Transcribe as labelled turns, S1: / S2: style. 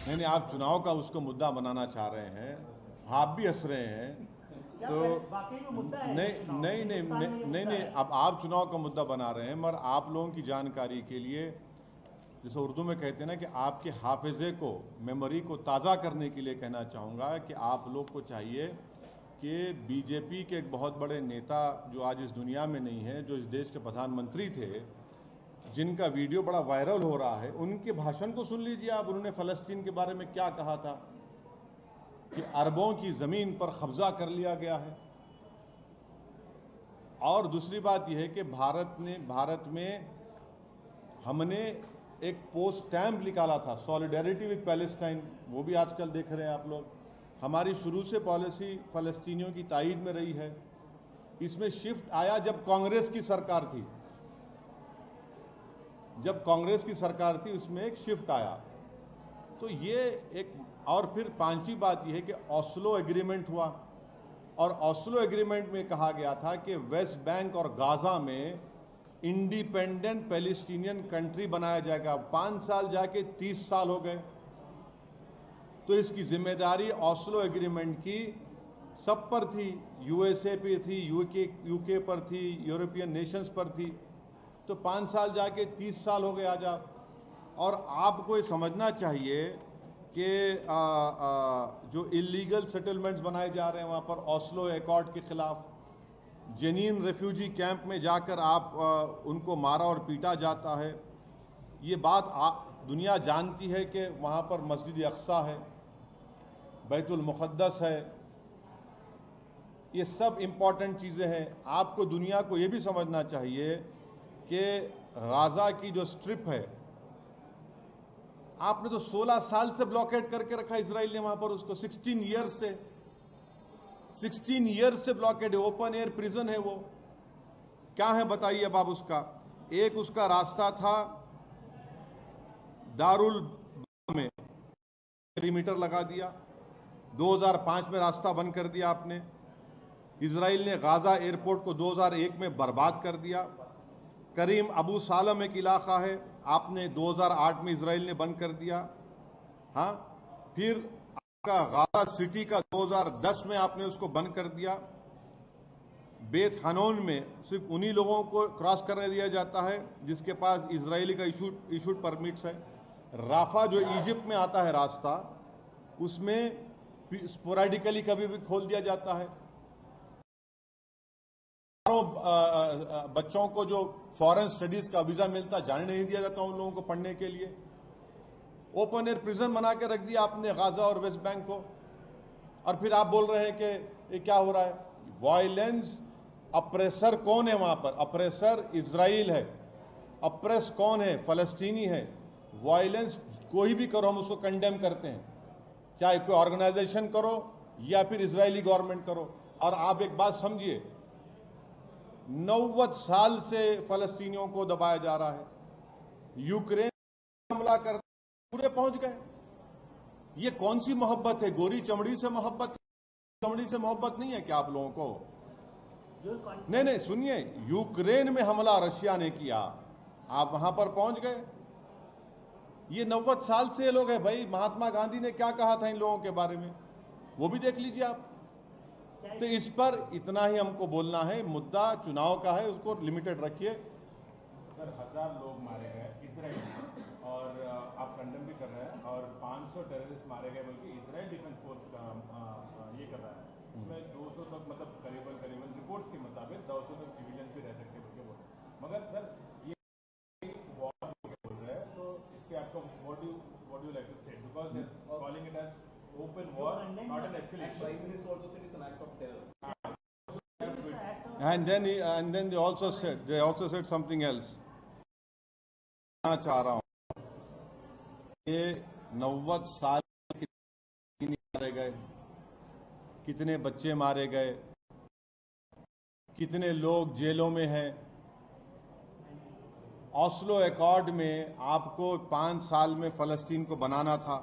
S1: नहीं, आप चुनाव का उसको मुद्दा बनाना चाह रहे हैं, आप भी हंस रहे हैं तो नहीं, अब आप चुनाव का मुद्दा बना रहे हैं, मगर आप लोगों की जानकारी के लिए, जैसे उर्दू में कहते हैं ना कि आपके हाफिजे को, मेमोरी को ताज़ा करने के लिए कहना चाहूँगा कि आप लोग को चाहिए कि बीजेपी के एक बहुत बड़े नेता जो आज इस दुनिया में नहीं है, जो इस देश के प्रधानमंत्री थे, जिनका वीडियो बड़ा वायरल हो रहा है, उनके भाषण को सुन लीजिए आप। उन्होंने फ़लस्तीन के बारे में क्या कहा था कि अरबों की ज़मीन पर कब्जा कर लिया गया है। और दूसरी बात यह है कि भारत में हमने एक पोस्ट स्टैम्प निकाला था, सॉलिडेरिटी विद पैलेस्टाइन, वो भी आजकल देख रहे हैं आप लोग। हमारी शुरू से पॉलिसी फ़लस्तीनियों की तायीद में रही है। इसमें शिफ्ट आया जब कांग्रेस की सरकार थी, उसमें एक शिफ्ट आया। तो ये एक, और फिर पांचवी बात यह है कि ओस्लो एग्रीमेंट हुआ, और ओस्लो एग्रीमेंट में कहा गया था कि वेस्ट बैंक और गाजा में इंडिपेंडेंट पैलेस्टीनियन कंट्री बनाया जाएगा। 5 साल जाके 30 साल हो गए। तो इसकी जिम्मेदारी ओस्लो एग्रीमेंट की सब पर थी, यूएसए पे थी, यूके पर थी, यूरोपियन नेशंस पर थी। तो 5 साल जाके 30 साल हो गए आज आप। और आपको ये समझना चाहिए कि जो इलीगल सेटलमेंट्स बनाए जा रहे हैं वहाँ पर, ओस्लो एकॉर्ड के खिलाफ, जेनीन रेफ्यूजी कैंप में जाकर आप उनको मारा और पीटा जाता है। ये बात दुनिया जानती है कि वहाँ पर मस्जिद अक्सा है, बैतुल मुक़द्दस है। ये सब इम्पॉर्टेंट चीज़ें हैं। आपको, दुनिया को ये भी समझना चाहिए कि गाज़ा की जो स्ट्रिप है, आपने तो 16 साल से ब्लॉकेट करके रखा इजराइल ने वहाँ पर उसको। 16 ईयर्स से ब्लॉकेट है। ओपन एयर प्रिजन है वो। क्या है बताइए अब आप उसका। एक उसका रास्ता था दारुल में, पेरीमीटर लगा दिया। 2005 में रास्ता बंद कर दिया आपने। इजराइल ने गाजा एयरपोर्ट को 2001 में बर्बाद कर दिया। करीम अबू सालम एक इलाका है, आपने 2008 में इजराइल ने बंद कर दिया। हाँ, फिर आपका गाजा सिटी का 2010 में आपने उसको बंद कर दिया। बेत हनोन में सिर्फ उन्हीं लोगों को क्रॉस करने दिया जाता है जिसके पास इजरायली का इशूड परमिट्स है। राफा जो इजिप्ट में आता है रास्ता, उसमें स्पोरेडिकली कभी भी खोल दिया जाता है। बच्चों को जो फॉरेन स्टडीज का वीजा मिलता, जाने नहीं दिया जाता उन लोगों को पढ़ने के लिए। ओपन एयर प्रिजन बना के रख दिया आपने गाजा और वेस्ट बैंक को। और फिर आप बोल रहे हैं कि ये क्या हो रहा है। वायलेंस, अप्रेसर कौन है वहां पर? अप्रेसर इजराइल है। अप्रेस कौन है? फलस्तीनी है। वायलेंस कोई भी करो, हम उसको कंडेम करते हैं, चाहे कोई ऑर्गेनाइजेशन करो या फिर इजरायली गवर्नमेंट करो। और आप एक बात समझिए, 90 साल से फलस्तीनियों को दबाया जा रहा है। यूक्रेन हमला कर पूरे पहुंच गए। ये कौन सी मोहब्बत है? गोरी चमड़ी से मोहब्बत, चमड़ी से मोहब्बत नहीं है क्या आप लोगों को? नहीं, सुनिए, यूक्रेन में हमला रशिया ने किया, आप वहां पर पहुंच गए। ये 90 साल से लोग हैं भाई। महात्मा गांधी ने क्या कहा था इन लोगों के बारे में, वो भी देख लीजिए आप। तो इस पर इतना ही हमको बोलना है। मुद्दा चुनाव का है, उसको लिमिटेड रखिए।
S2: सर, 1000 लोग मारे गए इसराइल में, और आप कंडेम भी कर रहे हैं, और 500 टेररिस्ट मारे गए बल्कि इसराइल डिफेंस फोर्स का ये कर रहा है। इसमें 200 तक, मतलब करीबन रिपोर्ट्स के मुताबिक 200 तक सिविलियंस भी रह सकते हैं बोल के। मगर सर, ये वॉर बोल रहे हैं, तो इस पे आपका what do like to state, because they are calling it as open war, not an escalation. Prime Minister also said it's an act of terror.
S1: And then they also said something else. मैं चाह रहा हूं कि 90 साल कितने मारे गए, कितने बच्चे मारे गए, कितने लोग जेलों में हैं। ओस्लो एकॉर्ड में आपको 5 साल में फलस्तीन को बनाना था।